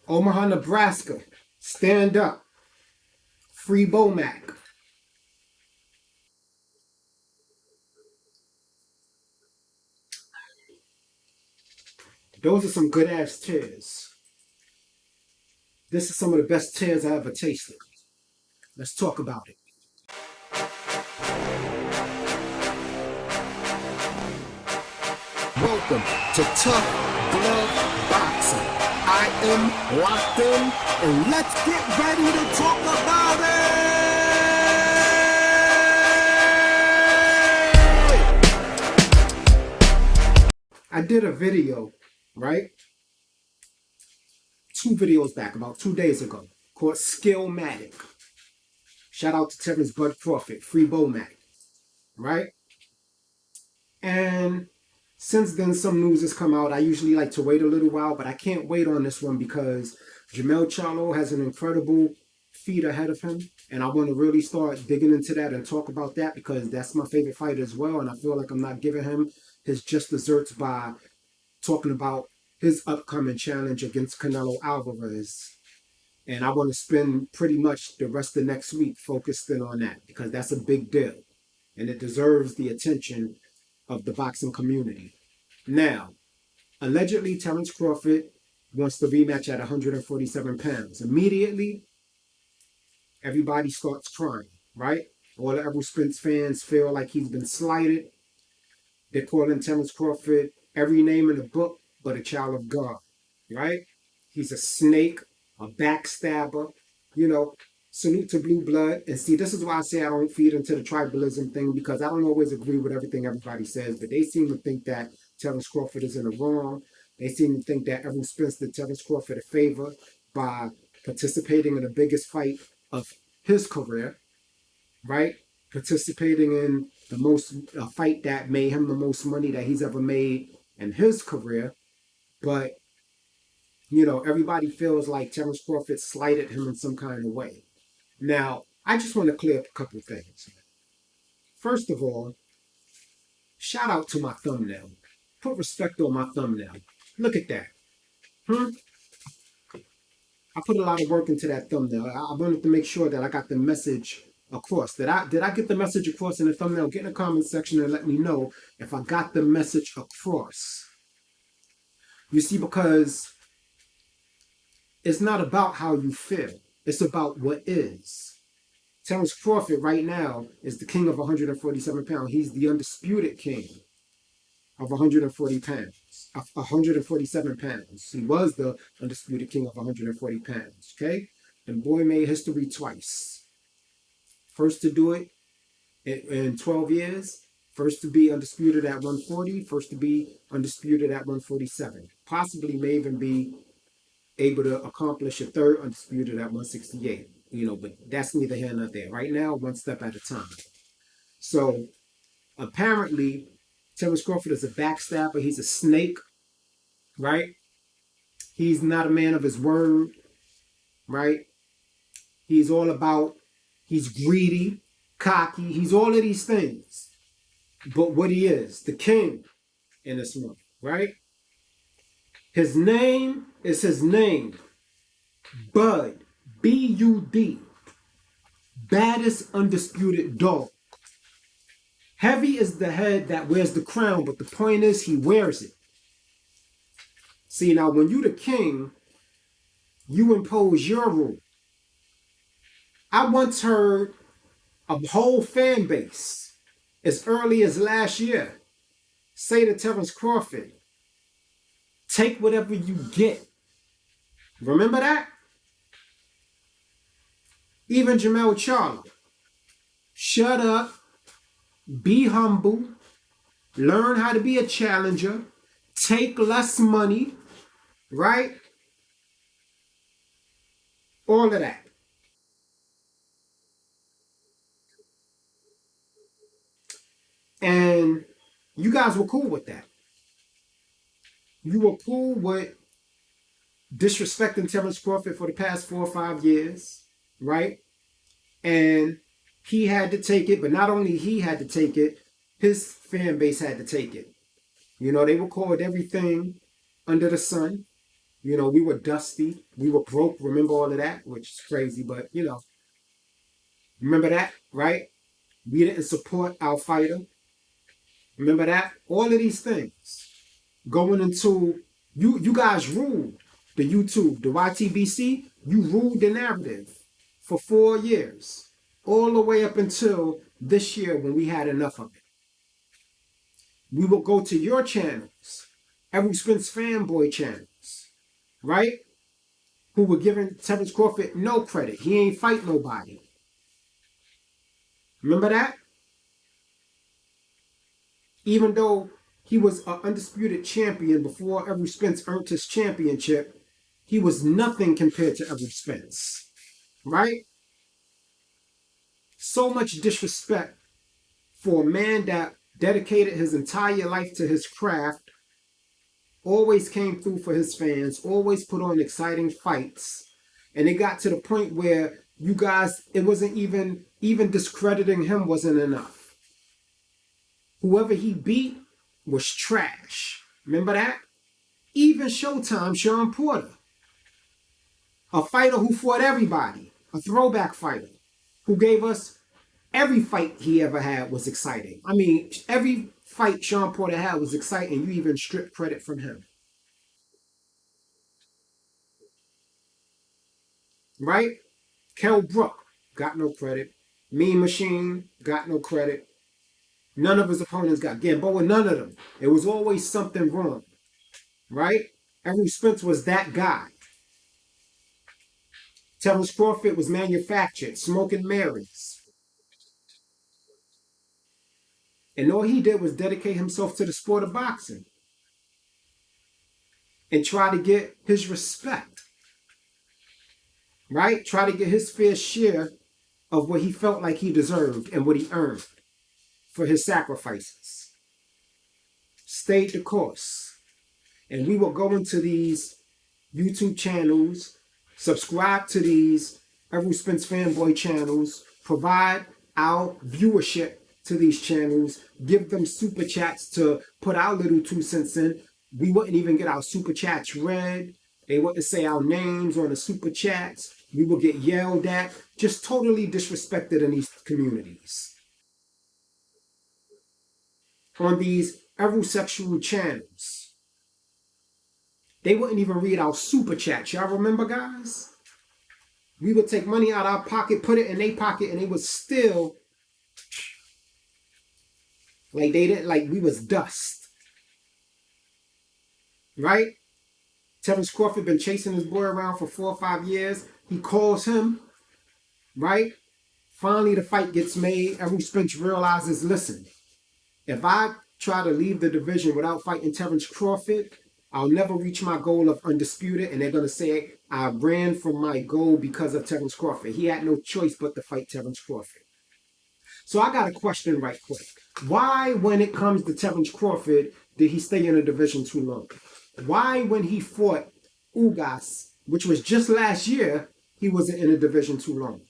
Omaha, Nebraska. Stand up. Free Bomac. Those are some good ass tears. This is some of the best tears I ever tasted. Let's talk about it. Welcome to Tough Glove Boxing. I am locked in, and let's get ready to talk about it! I did a video, right? 2 videos back, about 2 days ago, called Skillmatic. Shout out to Terence Crawford, Free Bomac, right? And since then, some news has come out. I usually like to wait a little while, but I can't wait on this one because Jermell Charlo has an incredible feat ahead of him. And I want to really start digging into that and talk about that because that's my favorite fighter as well. And I feel like I'm not giving him his just desserts by talking about his upcoming challenge against Canelo Alvarez. And I want to spend pretty much the rest of next week focused in on that because that's a big deal. And it deserves the attention of the boxing community. Now, allegedly, Terence Crawford wants the rematch at 147 pounds. Immediately, everybody starts crying, right? All the Errol Spence fans feel like he's been slighted. They're calling Terence Crawford every name in the book but a child of God, right? He's a snake, a backstabber, you know, salute to blue blood. And see, this is why I say I don't feed into the tribalism thing because I don't always agree with everything everybody says, but they seem to think that Terence Crawford is in the wrong. They seem to think that Errol Spence did Terence Crawford a favor by participating in the biggest fight of his career, right? Participating in the most fight that made him the most money that he's ever made in his career. But, you know, everybody feels like Terence Crawford slighted him in some kind of way. Now, I just want to clear up a couple of things. First of all, shout out to my thumbnail. Put respect on my thumbnail. Look at that. I put a lot of work into that thumbnail. I wanted to make sure that I got the message across. Did I get the message across in the thumbnail? Get in the comment section and let me know if I got the message across. You see, because it's not about how you feel. It's about what is. Terence Crawford right now is the king of 147 pounds. He's the undisputed king of 140 pounds, of 147 pounds. He was the undisputed king of 140 pounds, okay? And boy made history twice. First to do it in 12 years, first to be undisputed at 140, first to be undisputed at 147. Possibly may even be able to accomplish a third undisputed at 168. You know, but that's neither here nor there. Right now, one step at a time. So apparently, Terence Crawford is a backstabber. He's a snake, right? He's not a man of his word, right? He's all about, he's greedy, cocky. He's all of these things. But what he is, the king in this one, right? His name is his name. Bud. B-U-D. Baddest undisputed dog. Heavy is the head that wears the crown, but the point is he wears it. See, now when you the king, you impose your rule. I once heard a whole fan base as early as last year say to Terence Crawford, take whatever you get. Remember that? Even Jermell Charlo. Shut up. Be humble. Learn how to be a challenger. Take less money. Right? All of that. And you guys were cool with that. You were cool with disrespecting Terence Crawford for the past 4 or 5 years. Right? And he had to take it, but not only he had to take it, his fan base had to take it. You know, they recorded everything under the sun. You know, we were dusty. We were broke. Remember all of that? Which is crazy, but you know, remember that, right? We didn't support our fighter. Remember that? All of these things. Going into you guys ruled the YouTube, the YTBC, you ruled the narrative for 4 years. All the way up until this year when we had enough of it. We will go to your channels, Errol Spence fanboy channels, right? Who were giving Terence Crawford no credit. He ain't fight nobody. Remember that? Even though he was an undisputed champion before Errol Spence earned his championship, he was nothing compared to Errol Spence, right? So much disrespect for a man that dedicated his entire life to his craft, always came through for his fans, always put on exciting fights. And it got to the point where you guys, it wasn't even discrediting him wasn't enough. Whoever he beat was trash. Remember that? Even Showtime, Sean Porter, a fighter who fought everybody, a throwback fighter, who gave us every fight he ever had was exciting. I mean, every fight Sean Porter had was exciting. You even stripped credit from him. Right? Kell Brook got no credit. Mean Machine got no credit. None of his opponents got Gamboa, none of them. It was always something wrong. Right? Errol Spence was that guy. Terence Crawford was manufactured, smoking Marys. And all he did was dedicate himself to the sport of boxing and try to get his respect. Right? Try to get his fair share of what he felt like he deserved and what he earned for his sacrifices. Stayed the course. And we will go into these YouTube channels, subscribe to these Errol Spence fanboy channels, provide our viewership to these channels, give them super chats to put our little 2 cents in. We wouldn't even get our super chats read. They wouldn't say our names on the super chats. We will get yelled at, just totally disrespected in these communities. On these Errol-sexual channels, they wouldn't even read our super chats. Y'all remember, guys? We would take money out of our pocket, put it in their pocket, and they would still, like they didn't, like we was dust. Right? Terence Crawford been chasing his boy around for 4 or 5 years. He calls him, right? Finally, the fight gets made. Errol Spence realizes, listen, if I try to leave the division without fighting Terence Crawford, I'll never reach my goal of undisputed. And they're going to say I ran from my goal because of Terence Crawford. He had no choice but to fight Terence Crawford. So I got a question right quick. Why, when it comes to Terence Crawford, did he stay in the division too long? Why, when he fought Ugas, which was just last year, he wasn't in the division too long?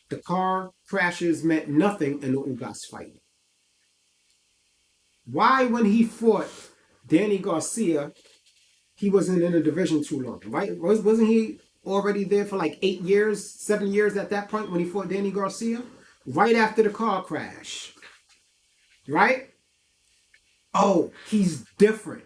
The car crashes meant nothing in the Ugas fight. Why, when he fought Danny Garcia, he wasn't in the division too long, right? Wasn't he already there for like 8 years, 7 years at that point when he fought Danny Garcia? Right after the car crash, right? Oh, he's different.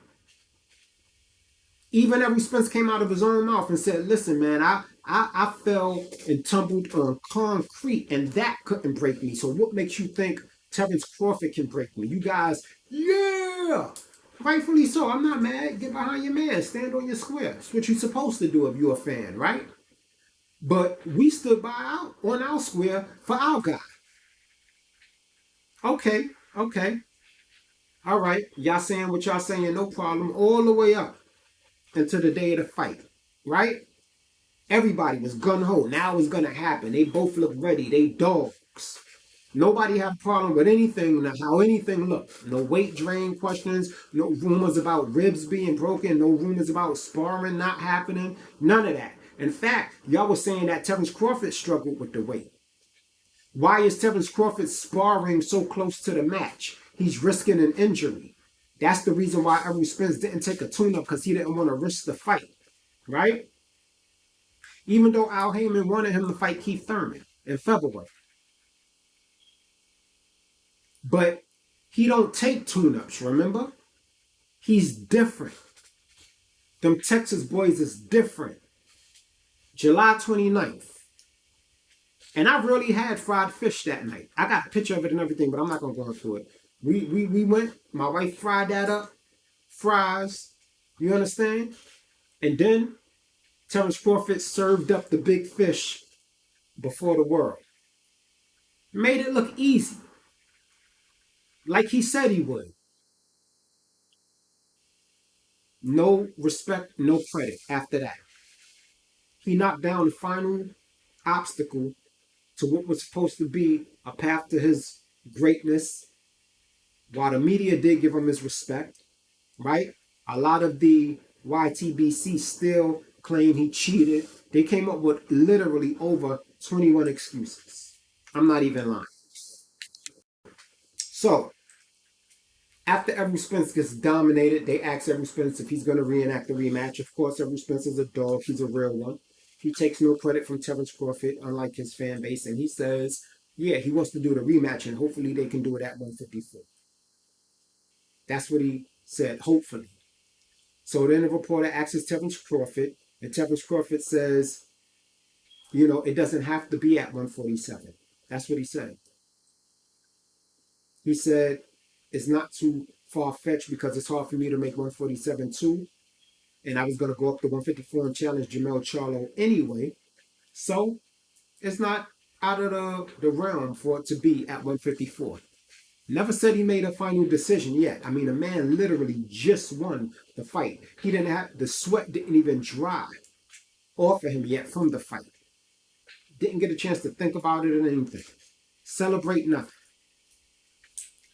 Even Errol Spence came out of his own mouth and said, listen, man, I fell and tumbled on concrete and that couldn't break me. So what makes you think Terence Crawford can break me? You guys, yeah, rightfully so. I'm not mad. Get behind your man. Stand on your square. That's what you're supposed to do if you're a fan, right? But we stood on our square for our guy. Okay. All right. Y'all saying what y'all saying, no problem. All the way up until the day of the fight, right? Everybody was gung-ho. Now it's going to happen. They both look ready. They dogs. Nobody had a problem with anything, how anything looked. No weight drain questions. No rumors about ribs being broken. No rumors about sparring not happening. None of that. In fact, y'all were saying that Terence Crawford struggled with the weight. Why is Terence Crawford sparring so close to the match? He's risking an injury. That's the reason why Errol Spence didn't take a tune-up, because he didn't want to risk the fight, right? Even though Al Heyman wanted him to fight Keith Thurman in February. But he don't take tune-ups, remember? He's different. Them Texas boys is different. July 29th. And I really had fried fish that night. I got a picture of it and everything, but I'm not going to go through it. We went, my wife fried that up, fries, you understand? And then Terence Crawford served up the big fish before the world. Made it look easy. Like he said he would. No respect, no credit after that. He knocked down the final obstacle to what was supposed to be a path to his greatness, while the media did give him his respect, right? A lot of the YTBC still claim he cheated. They came up with literally over 21 excuses. I'm not even lying. So, after Errol Spence gets dominated, they ask Errol Spence if he's going to reenact the rematch. Of course, Errol Spence is a dog. He's a real one. He takes no credit from Terence Crawford, unlike his fan base. And he says, yeah, he wants to do the rematch, and hopefully they can do it at 154. That's what he said, hopefully. So then the reporter asks Terence Crawford, and Terence Crawford says, you know, it doesn't have to be at 147. That's what he said. He said, it's not too far-fetched because it's hard for me to make 147 too. And I was going to go up to 154 and challenge Jermell Charlo anyway. So it's not out of the realm for it to be at 154. Never said he made a final decision yet. I mean, a man literally just won the fight. He didn't have, the sweat didn't even dry off of him yet from the fight. Didn't get a chance to think about it or anything. Celebrate nothing.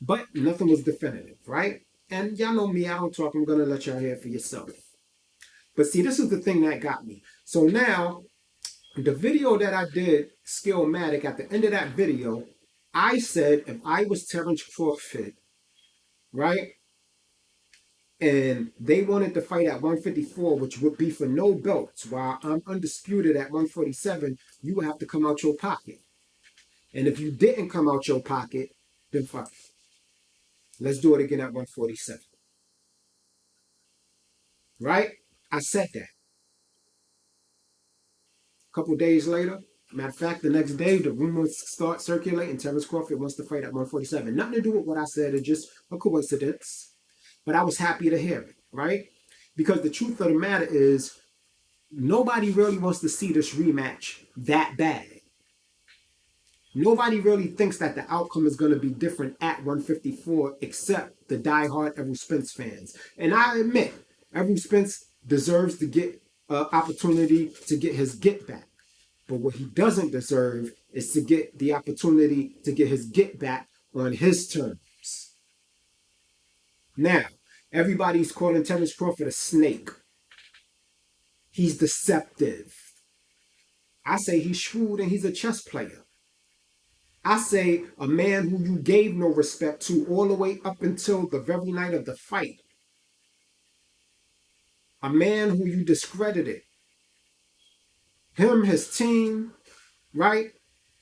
But nothing was definitive, right? And y'all know me, I don't talk. I'm going to let y'all hear it for yourself. But see, this is the thing that got me. So now, the video that I did, Skillmatic, at the end of that video, I said if I was Terence Crawford, right, and they wanted to fight at 154, which would be for no belts, while I'm undisputed at 147, you would have to come out your pocket. And if you didn't come out your pocket, then fuck it. Let's do it again at 147. Right? I said that. A couple days later, matter of fact, the next day, the rumors start circulating. Terence Crawford wants to fight at 147. Nothing to do with what I said. It's just a coincidence. But I was happy to hear it, right? Because the truth of the matter is, nobody really wants to see this rematch that bad. Nobody really thinks that the outcome is going to be different at 154 except the diehard Errol Spence fans. And I admit, Errol Spence deserves to get an opportunity to get his get back. But what he doesn't deserve is to get the opportunity to get his get back on his terms. Now, everybody's calling Terence Crawford a snake. He's deceptive. I say he's shrewd and he's a chess player. I say a man who you gave no respect to all the way up until the very night of the fight. A man who you discredited. Him, his team, right?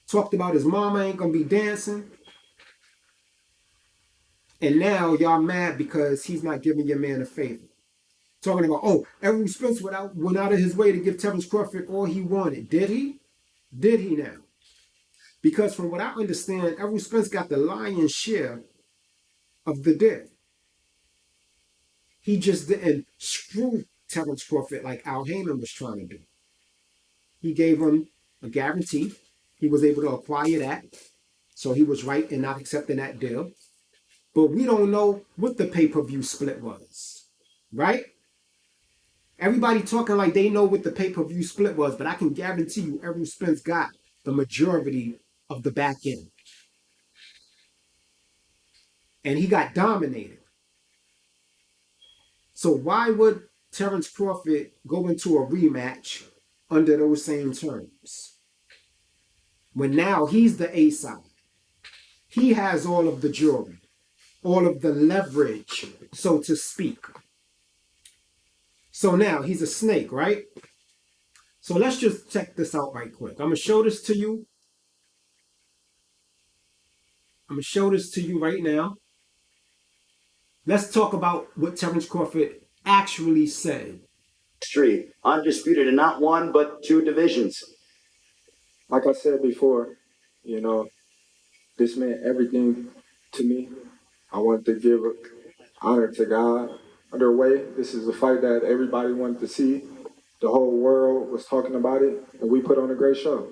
Talked about his mama ain't gonna be dancing. And now y'all mad because he's not giving your man a favor. Talking about, oh, Errol Spence went out of his way to give Terence Crawford all he wanted. Did he? Did he now? Because from what I understand, Errol Spence got the lion's share of the deal. He just didn't screw Terence Crawford like Al Heyman was trying to do. He gave him a guarantee. He was able to acquire that. So he was right in not accepting that deal. But we don't know what the pay-per-view split was. Right? Everybody talking like they know what the pay-per-view split was, but I can guarantee you Errol Spence got the majority of the back end. And he got dominated. So why would Terence Crawford go into a rematch under those same terms? When now he's the A side. He has all of the jewelry. all of the leverage, so to speak. So now he's a snake, right? So let's just check this out right quick. I'm going to show this to you. I'm going to show this to you right now. Let's talk about what Terence Crawford actually said. Street, undisputed in not one, but two divisions. Like I said before, you know, this meant everything to me. I wanted to give honor to God. Either way, this is a fight that everybody wanted to see. The whole world was talking about it, and we put on a great show.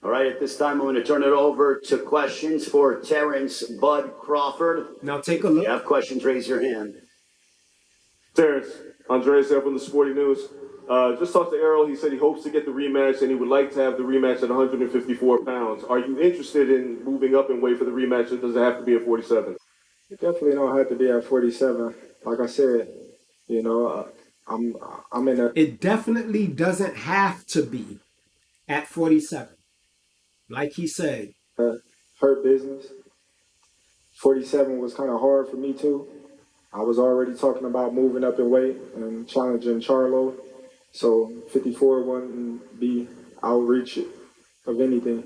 All right, at this time, I'm going to turn it over to questions for Terence Bud Crawford. Now take a If look. you have questions, raise your hand. Terence, Andreas here from the Sporting News. Just talked to Errol. He said he hopes to get the rematch and he would like to have the rematch at 154 pounds. Are you interested in moving up in weight for the rematch, or does it have to be at 47? It definitely don't have to be at 47. Like I said, you know, I'm in a. It definitely doesn't have to be at 47. Like he said. Hurt business. 47 was kind of hard for me too. I was already talking about moving up in weight and challenging Charlo. So 54 wouldn't be outreach of anything.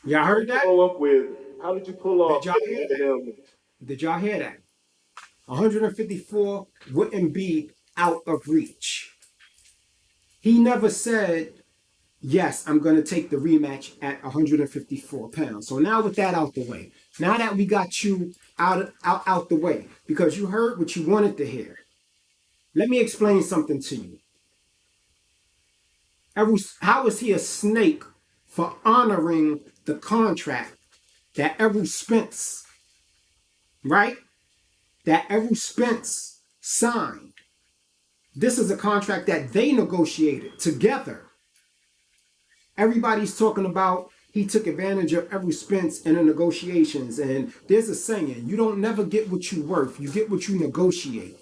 Y'all heard that? Follow up with, how did you pull off? Did y'all hear that? 154 wouldn't be out of reach. He never said, yes, I'm going to take the rematch at 154 pounds. So now with that out the way, now that we got you out the way, because you heard what you wanted to hear, let me explain something to you. How is he a snake for honoring the contract that Errol Spence, right? That Errol Spence signed. This is a contract that they negotiated together. Everybody's talking about he took advantage of Errol Spence in the negotiations. And there's a saying, you don't never get what you're worth. You get what you negotiate.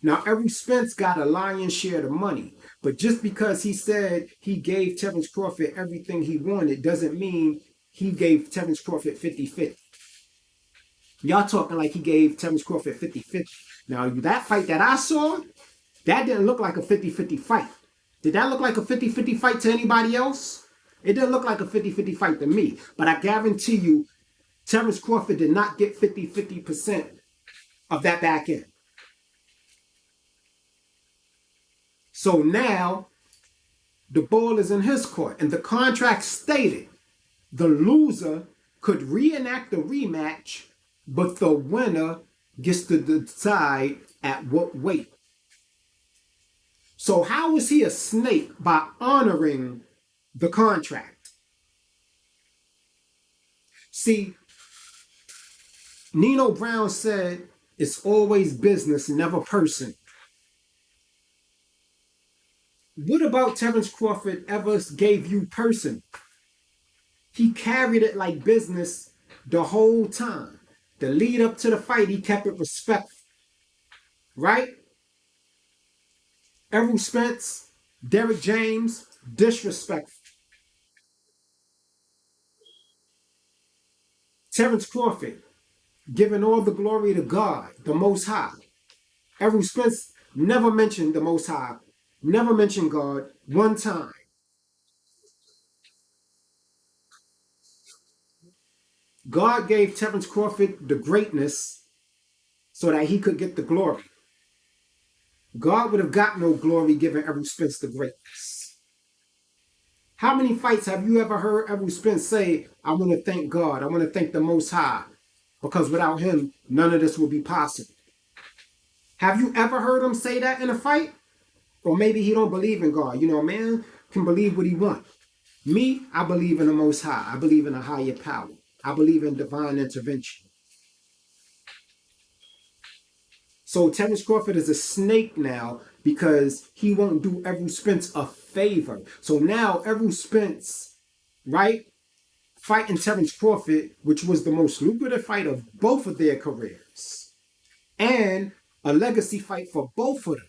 Now, Errol Spence got a lion's share of the money. But just because he said he gave Terence Crawford everything he wanted doesn't mean he gave Terence Crawford 50-50. Y'all talking like he gave Terence Crawford 50-50. Now, that fight that I saw, that didn't look like a 50-50 fight. Did that look like a 50-50 fight to anybody else? It didn't look like a 50-50 fight to me. But I guarantee you, Terence Crawford did not get 50% of that back end. So now, the ball is in his court. And the contract stated the loser could reenact the rematch, but the winner gets to decide at what weight. So how is he a snake by honoring the contract? See, Nino Brown said, it's always business, never person. What about Terence Crawford ever gave you person? He carried it like business the whole time. The lead up to the fight, he kept it respectful. Right? Errol Spence, Derrick James, disrespectful. Terence Crawford, giving all the glory to God, the Most High. Errol Spence never mentioned the Most High, never mentioned God one time. God gave Terence Crawford the greatness so that he could get the glory. God would have got no glory giving Errol Spence the greatness. How many fights have you ever heard Errol Spence say, I want to thank God, I want to thank the Most High, because without him, none of this would be possible? Have you ever heard him say that in a fight? Or maybe he don't believe in God. You know, man can believe what he wants. Me, I believe in the Most High. I believe in a higher power. I believe in divine intervention. So Terence Crawford is a snake now because he won't do Errol Spence a favor. So now Errol Spence, right, fighting Terence Crawford, which was the most lucrative fight of both of their careers, and a legacy fight for both of them.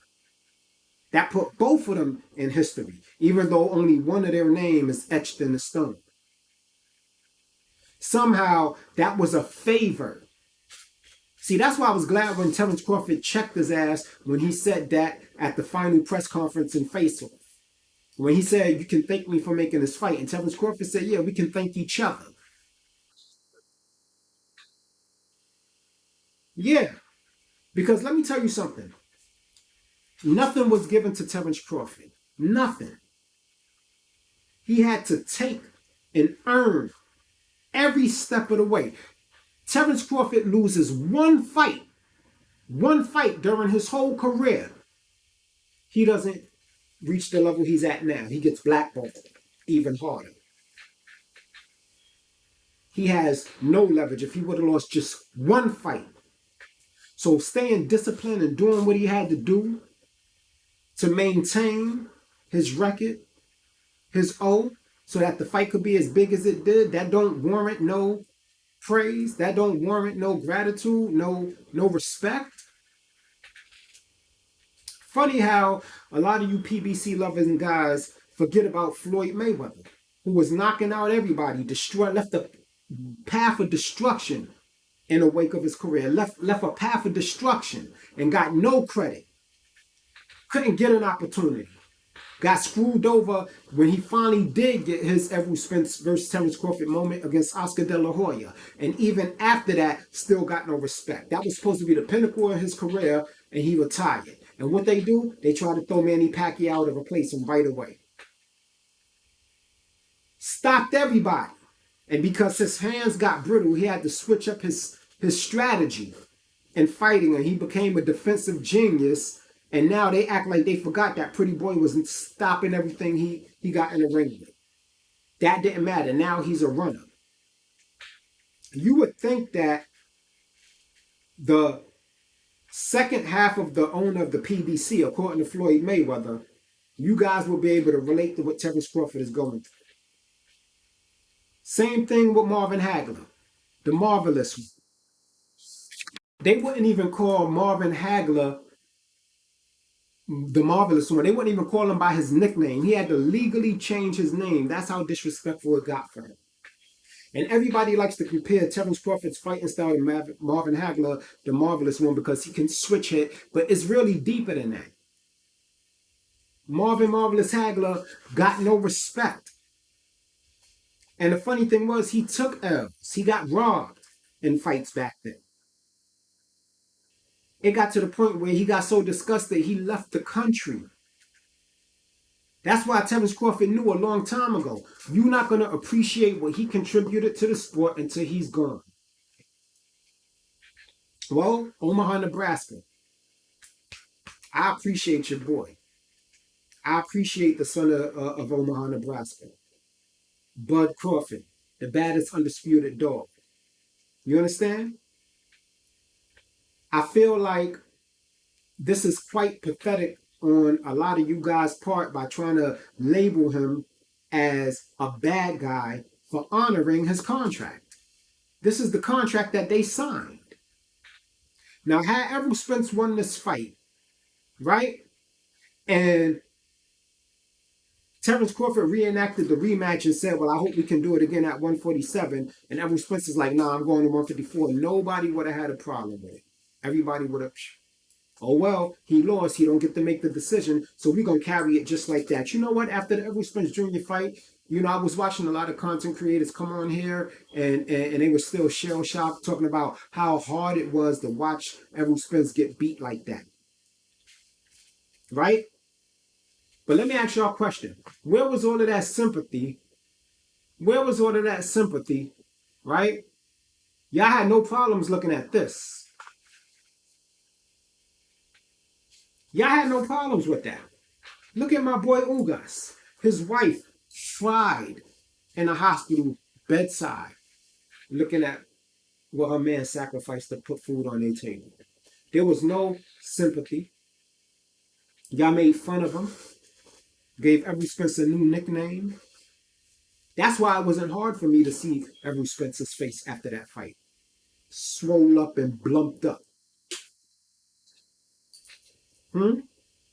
That put both of them in history, even though only one of their name is etched in the stone. Somehow that was a favor See, that's why I was glad when Terence Crawford checked his ass when he said that at the final press conference in Face Off. When he said, you can thank me for making this fight. And Terence Crawford said, yeah, we can thank each other. Yeah, because let me tell you something. Nothing was given to Terence Crawford. Nothing. He had to take and earn every step of the way. Terence Crawford loses one fight during his whole career. He doesn't reach the level he's at now. He gets blackballed even harder. He has no leverage if he would have lost just one fight. So staying disciplined and doing what he had to do to maintain his record, his O, so that the fight could be as big as it did, that don't warrant no praise, that don't warrant no gratitude, no respect. Funny how a lot of you PBC lovers and guys forget about Floyd Mayweather, who was knocking out everybody, left a path of destruction in the wake of his career, left a path of destruction and got no credit. Couldn't get an opportunity. Got screwed over when he finally did get his Errol Spence versus Terence Crawford moment against Oscar De La Hoya. And even after that, still got no respect. That was supposed to be the pinnacle of his career, and he retired. And what they do, they try to throw Manny Pacquiao to replace him right away. Stopped everybody. And because his hands got brittle, he had to switch up his strategy in fighting, and he became a defensive genius. And now they act like they forgot that Pretty Boy was stopping everything he got in the ring with. That didn't matter. Now he's a runner. You would think that the second half of the owner of the PBC, according to Floyd Mayweather, you guys will be able to relate to what Terence Crawford is going through. Same thing with Marvin Hagler, the Marvelous one. They wouldn't even call Marvin Hagler the Marvelous one. They wouldn't even call him by his nickname. He had to legally change his name. That's how disrespectful it got for him. And everybody likes to compare Terence Crawford's fighting style to Marvin Hagler, the Marvelous one, because he can switch hit, but it's really deeper than that. Marvin Marvelous Hagler got no respect. And the funny thing was, he took L's. He got robbed in fights back then. It got to the point where he got so disgusted, he left the country. That's why Terence Crawford knew a long time ago, you're not going to appreciate what he contributed to the sport until he's gone. Well, Omaha, Nebraska, I appreciate your boy. I appreciate the son of Omaha, Nebraska. Bud Crawford, the baddest undisputed dog. You understand? I feel like this is quite pathetic on a lot of you guys' part by trying to label him as a bad guy for honoring his contract. This is the contract that they signed. Now, had Errol Spence won this fight, right? And Terence Crawford reenacted the rematch and said, well, I hope we can do it again at 147. And Errol Spence is like, nah, I'm going to 154. Nobody would have had a problem with it. Everybody would have, oh, well, he lost. He don't get to make the decision. So we're going to carry it just like that. You know what? After the Errol Spence Jr. fight, you know, I was watching a lot of content creators come on here and they were still shell-shocked, talking about how hard it was to watch Errol Spence get beat like that. Right? But let me ask y'all a question. Where was all of that sympathy? Where was all of that sympathy? Right? Y'all had no problems looking at this. Y'all had no problems with that. Look at my boy Ugas. His wife fried in a hospital bedside, looking at what her man sacrificed to put food on their table. There was no sympathy. Y'all made fun of him. Gave Errol Spence a new nickname. That's why it wasn't hard for me to see Errol Spence's face after that fight. Swole up and blumped up.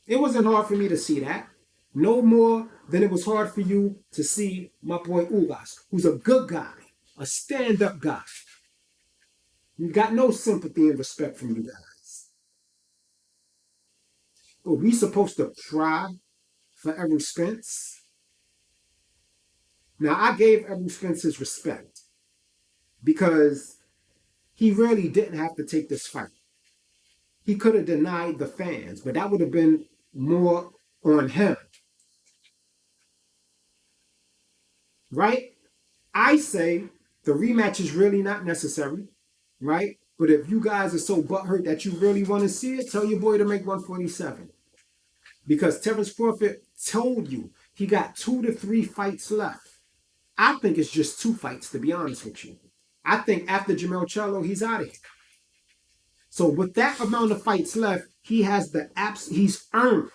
It wasn't hard for me to see that. No more than it was hard for you to see my boy Ugas, who's a good guy, a stand-up guy. You got no sympathy and respect from you guys. But we supposed to cry for Errol Spence? Now, I gave Errol Spence his respect because he really didn't have to take this fight. He could have denied the fans, but that would have been more on him. Right? I say the rematch is really not necessary, right? But if you guys are so butthurt that you really want to see it, tell your boy to make 147. Because Terence Crawford told you he got 2 to 3 fights left. I think it's just 2 fights, to be honest with you. I think after Jermell Charlo, he's out of here. So with that amount of fights left, he's earned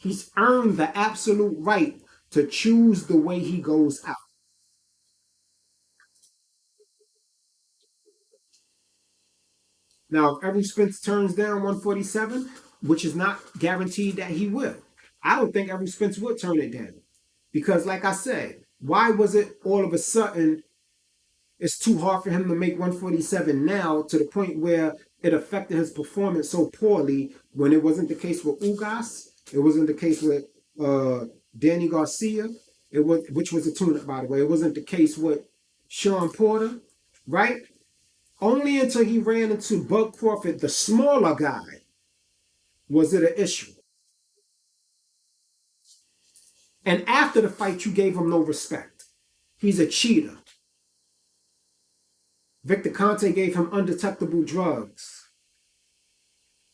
the absolute right to choose the way he goes out. Now, if Errol Spence turns down 147, which is not guaranteed that he will, I don't think Errol Spence would turn it down. Because, like I said, why was it all of a sudden it's too hard for him to make 147 now to the point where it affected his performance so poorly when it wasn't the case with Ugas, it wasn't the case with Danny Garcia, which was a tune-up, by the way. It wasn't the case with Sean Porter, right? Only until he ran into Bud Crawford, the smaller guy, was it an issue. And after the fight, you gave him no respect. He's a cheater. Victor Conte gave him undetectable drugs.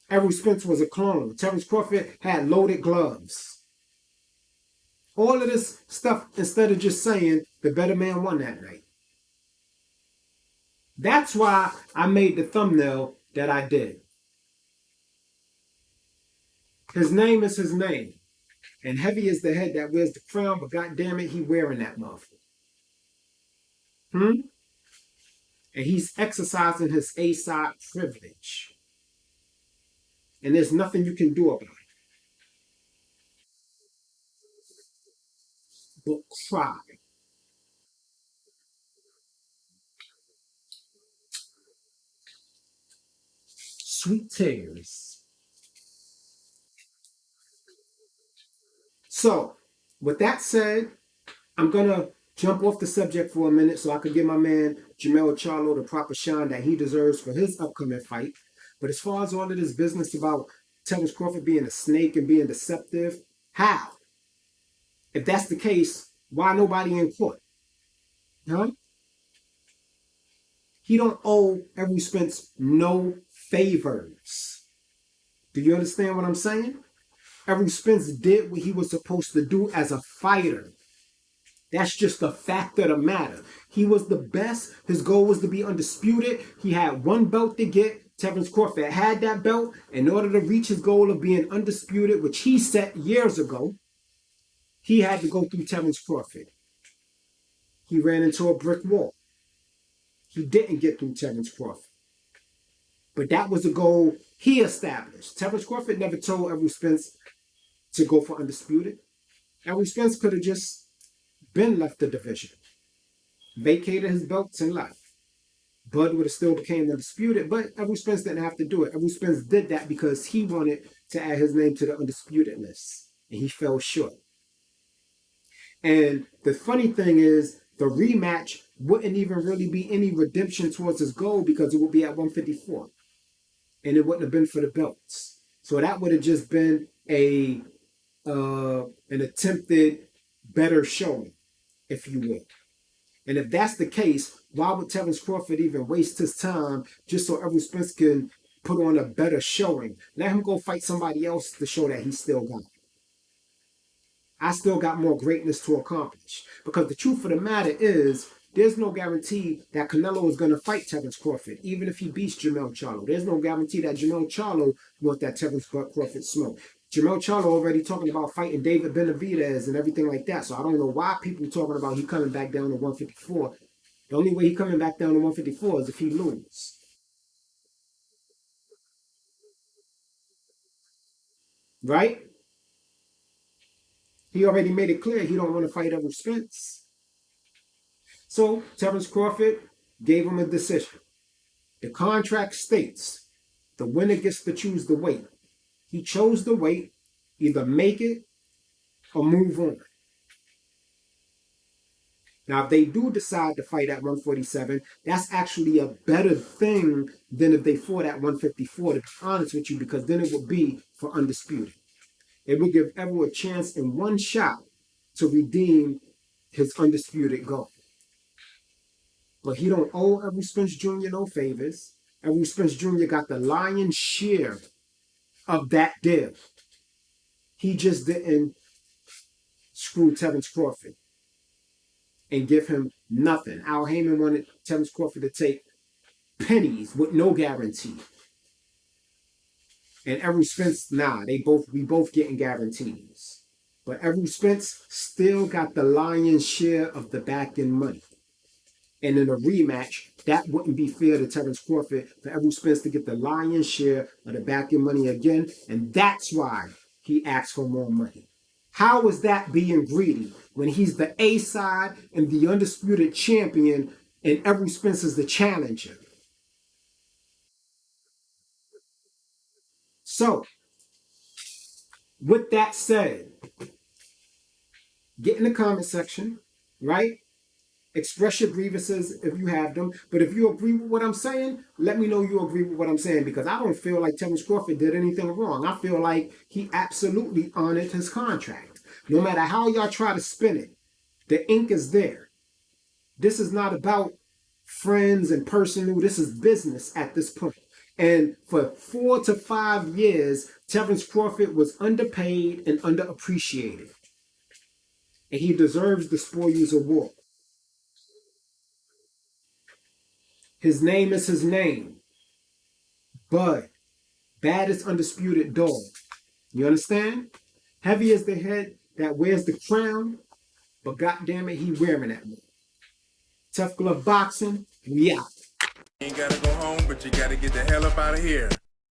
Errol Spence was a clone. Terence Crawford had loaded gloves. All of this stuff, instead of just saying the better man won that night. That's why I made the thumbnail that I did. His name is his name. And heavy is the head that wears the crown, but goddamn it, he wearing that motherfucker. And he's exercising his A-side privilege. And there's nothing you can do about it. But cry. Sweet tears. So, with that said, I'm going to jump off the subject for a minute so I can give my man Jermell Charlo the proper shine that he deserves for his upcoming fight. But as far as all of this business about Terence Crawford being a snake and being deceptive, how? If that's the case, why nobody in court? Huh? He don't owe Errol Spence no favors. Do you understand what I'm saying? Errol Spence did what he was supposed to do as a fighter. That's just a fact of the matter. He was the best. His goal was to be undisputed. He had one belt to get. Terence Crawford had that belt. In order to reach his goal of being undisputed, which he set years ago, he had to go through Terence Crawford. He ran into a brick wall. He didn't get through Terence Crawford. But that was the goal he established. Terence Crawford never told Errol Spence to go for undisputed. Errol Spence could have just been left the division, vacated his belts and left. Bud would have still became undisputed, but Errol Spence didn't have to do it. Errol Spence did that because he wanted to add his name to the undisputed list, and he fell short. And the funny thing is, the rematch wouldn't even really be any redemption towards his goal because it would be at 154, and it wouldn't have been for the belts. So that would have just been an attempted better showing, if you will. And if that's the case, why would Terence Crawford even waste his time just so Errol Spence can put on a better showing? Let him go fight somebody else to show that he still got it. I still got more greatness to accomplish. Because the truth of the matter is, there's no guarantee that Canelo is going to fight Terence Crawford, even if he beats Jermell Charlo. There's no guarantee that Jermell Charlo wants that Terence Crawford smoke. Jermell Charlo already talking about fighting David Benavidez and everything like that. So I don't know why people talking about he coming back down to 154. The only way he coming back down to 154 is if he loses. Right? He already made it clear he don't want to fight Errol Spence. So Terence Crawford gave him a decision. The contract states the winner gets to choose the weight. He chose the weight, either make it or move on. Now, if they do decide to fight at 147, that's actually a better thing than if they fought at 154, to be honest with you, because then it would be for undisputed. It would give Errol a chance in one shot to redeem his undisputed goal. But he don't owe Errol Spence Jr. no favors. Errol Spence Jr. got the lion's share of that deal. He just didn't screw Terence Crawford and give him nothing. Al Heyman wanted Terence Crawford to take pennies with no guarantee. And Errol Spence, we both getting guarantees. But Errol Spence still got the lion's share of the back end money. And in a rematch, that wouldn't be fair to Terence Crawford for Errol Spence to get the lion's share of the back end money again. And that's why he asked for more money. How is that being greedy when he's the A side and the undisputed champion and Errol Spence is the challenger? So, with that said, get in the comment section, right? Express your grievances if you have them. But if you agree with what I'm saying, let me know you agree with what I'm saying, because I don't feel like Terence Crawford did anything wrong. I feel like he absolutely honored his contract. No matter how y'all try to spin it, the ink is there. This is not about friends and personal. This is business at this point. And for 4 to 5 years, Terence Crawford was underpaid and underappreciated. And he deserves the Spoils Award. His name is his name. Bud. Baddest undisputed dog. You understand? Heavy is the head that wears the crown, but goddamn it, he wearing that one. Tough Glove Boxing, we out. You ain't gotta go home, but you gotta get the hell up out of here.